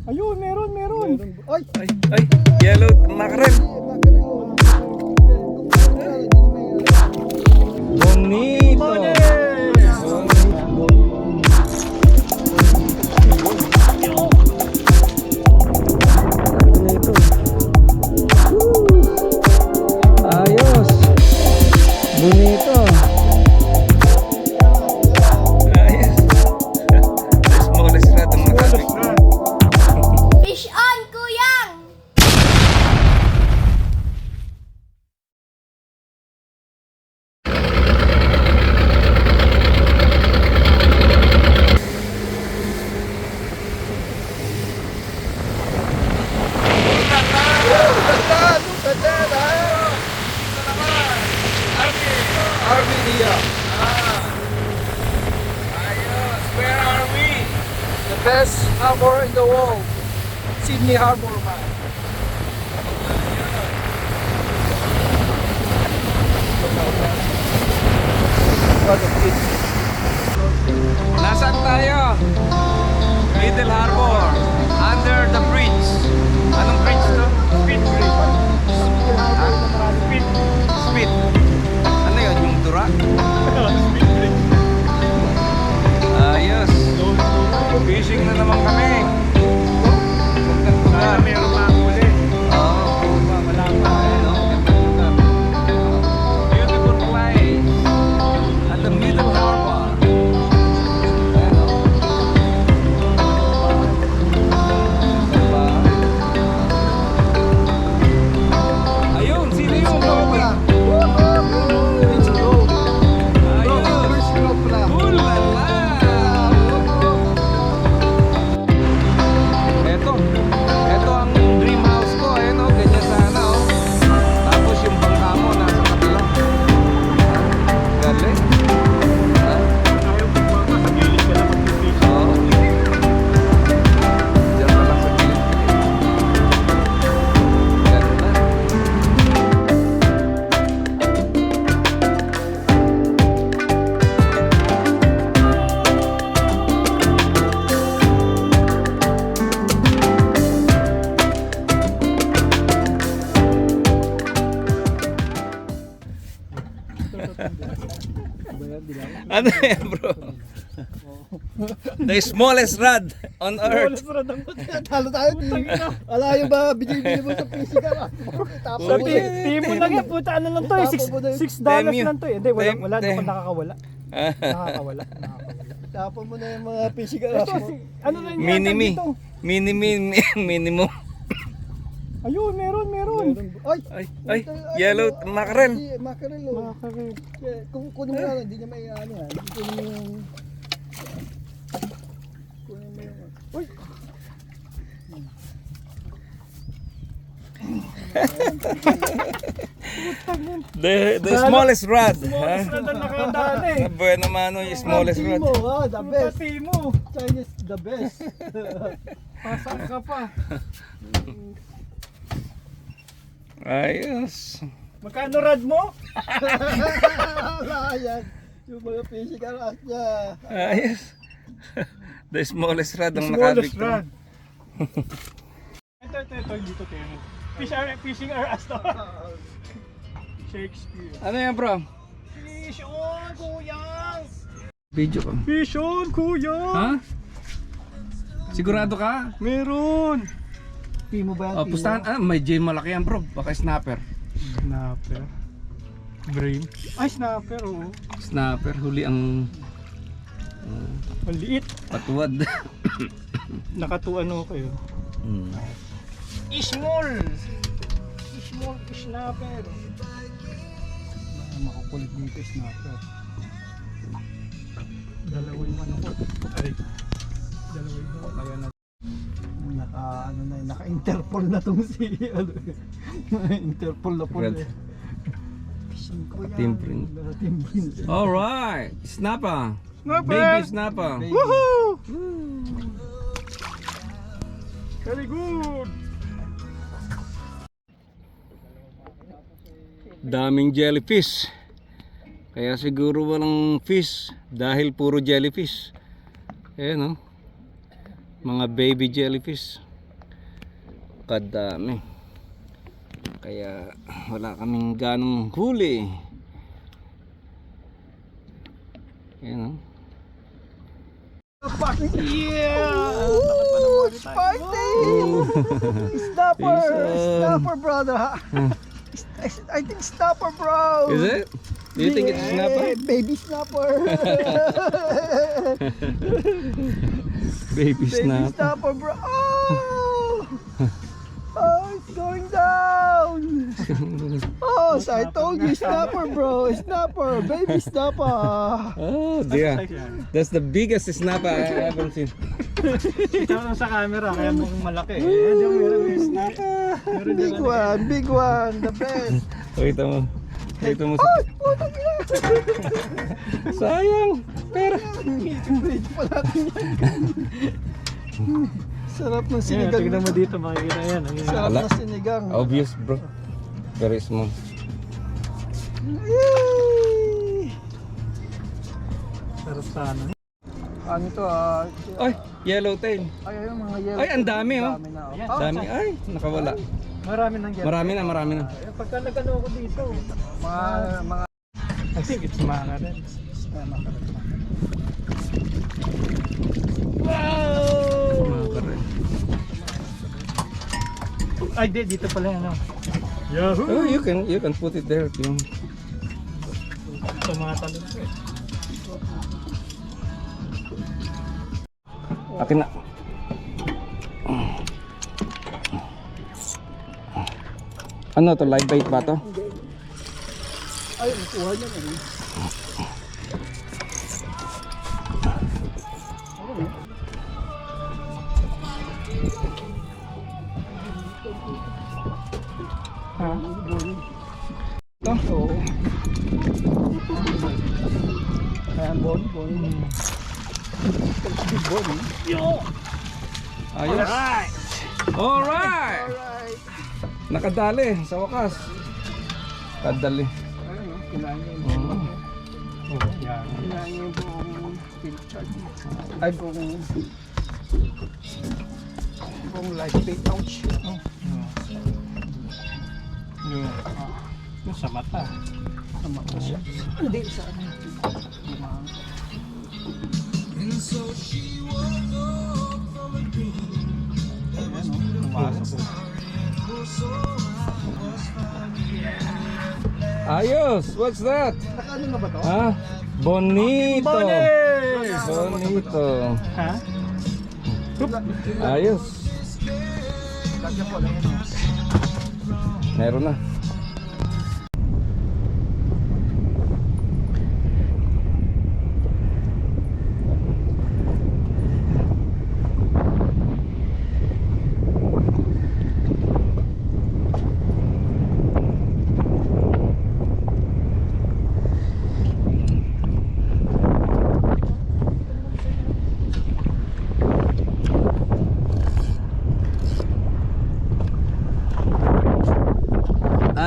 Ayun, meron. Ay! Ay, yellow mackerel. Bonito. Bonito. Ayos. Bonito. Ayos. The smallest rat ang nakabig. Fish on, kuyang! Armenia. Ayos. Where are we? The best harbor in the world. Sydney Harbor, man. What a kid. Nasaan tayo? Middle Harbor. Under the bridge. Anong bridge to? Speed break. Speed. Speed. Ano yun? Yung dura? Speed break. Ayos. Fishing na naman kami. Gandang lugar. Meron pa ang huli. Oo. Wala pa. Ayun, oh, gandang lugar. Beautiful place. At the Middle Harbor. Ayun, oh. Diba? Ayun, sino yung Pala. Ayos. First row pala. Ulala! Ito ang dream house ko. Ayun oh, ganyan sana oh. Tapos yung bangka mo nasa kabila. Galing. Ha? Ayaw pagmama, sa gilid ka lang mag-fish. Oo. Diyan pa lang sa gilid. Ganun na. Ano yan bro? The smallest rod on earth. Talo tayo. Alayo ba? Binibili mo sa physical. Tapos mo Sabi, tingin mo lang yan, puta, ano lang to eh, $6 Demi. lang to eh. Hindi, wala Demi. naman nakakawala. Nakakawala. Tapos mo na yung mga physical. Ito, ano rin yan, Minimi. dito? Minimum. Ayun, meron. Ay! Ay, yellow mackerel. Mackerel oh. Makakawala. Kung kunin mo yan, hindi niya may ano yan. Kunin mo yung... Kunin mo yung... Uy! The smallest rod. Smallest rod ang nakadaan eh. Bueno mano yung smallest rod. Timo, the best. Pati mo. Chinese, the best. Pasang ka pa. Ayos. Magkano rad mo? Wala yan. Yung mga physical act niya. Ayos. The smallest rod ang Smallest nakabig. rod. Ito, dito tayo. Fishing our ass to. Shakespeare. Ano yan bro? Fish on, kuyang! Video ka. Fish on, kuyang! Ha? Sigurado ka? Meron! Timo ba yan? Oh, pustahan. May J malaki yan bro. Baka snapper. Snapper. Brain. Ay, snapper, oo. Snapper. Huli ang Maliit. patuwad. Nakatuan ako kayo. Hmm. Small! Small snapper. Makakulit dito, snapper. Dalawa yung ano ko. Ay. Dalawa yung ano. Kaya na. Naka-Interpol na tong si ano. Interpol na po. Red. Fishing ko yan. Team print. Team print. Alright. Snapper. Snapper! Baby snapper. Woohoo! Very good! Daming jellyfish. Kaya siguro walang fish dahil puro jellyfish. Ayan oh. Mga baby jellyfish. kadami. Kaya wala kaming ganong huli. Ayan, oh. Party! Snapper! Snapper, brother! I think snapper, bro! Is it? Do you think it's snapper? Baby snapper! Baby Baby snapper. snapper, bro! Oh! Oh, it's going down! Oh, so I told you, snapper, bro! Snapper! Baby snapper! Oh dear. That's the biggest snapper I haven't seen. Ito lang sa camera, kaya mukhang malaki. Ayan yung meron yung snapper. Big one, the best! Pakita mo. Pakita mo. Oh, putang ina! Sayang. Pero. Medyo pa natin yan. Sarap ng Yan, sinigang. tignan mo dito, makikita yan. Sarap Wala. ng sinigang. Obvious bro. Very small. Yay! Sarap sana. Ano to Ay, yellowtail. Ay, ayun, mga yellow. Ay, ang dami, oh. Dami na, Yan. Dami. Ay, nakawala. Marami nang yan. Marami na. Pagka nagano ako dito, Mga I think it's manga rin. Ay, dito pala yan. Yahoo! Oh, you can put it there if you want. Tumatalon ko eh. Akin na. Ano to, live bait ba to? ay, nakuha niya na. Ha? Ito? Oo. Ayan, bon. Yo! Ayos. Alright! Alright! Alright. Nakadali sa wakas. Kadali. Ayun, kinain niya yung Oh. Yan. kinain niya yung buong picture. Ay, buong live bait. Ouch. Yung sa mata. Tama ko siya. Hindi, sa ano. Pumasok. Ayos! What's that? Nakaano na ba to? Ha? Bonito! Bonus! Bonito. Ha? Ayos. Lagyan ko lang yun. Meron na.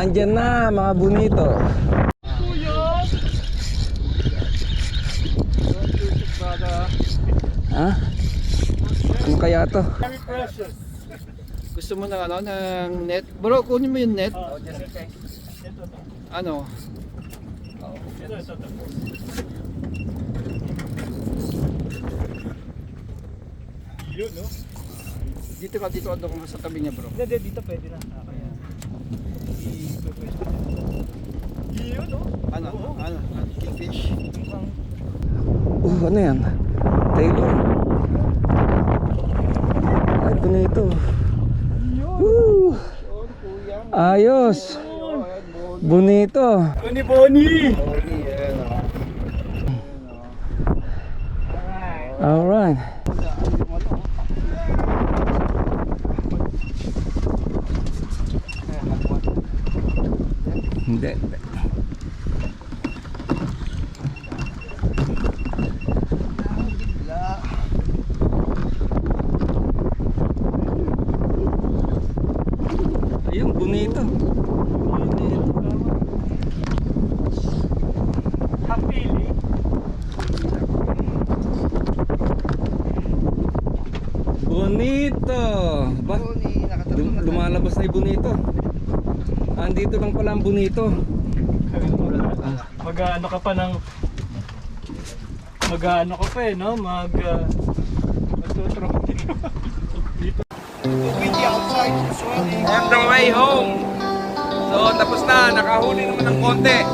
Andyan na mga bonito. Ha? Ano kaya to? Very precious. Gusto mo ng ano, ng net? Bro, kunin mo yung net. Ano? Ito. Yun, no? Dito ka sa tabi niya, bro. Hindi, dito pwede na. Kaya. Yun, no? Ano? Kingfish. Ano yan? Taylor. Ay, bonito. Woo! Ayos. Bonito. Boni! Alright. Hindi. Ayun, bonito. Hapili. Bonito. Aba, lumalabas na yung bonito. Andito lang pala ang bonito. Mag-ano ka pa ng... Mag-ano ka pa eh, no? Magtutrolling ka pa. On the way home. So tapos na, nakahuli naman ng konti.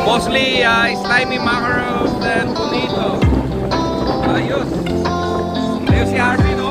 Mostly slimy mackerels and bonito. Ayos. Ayos si Harvey, no?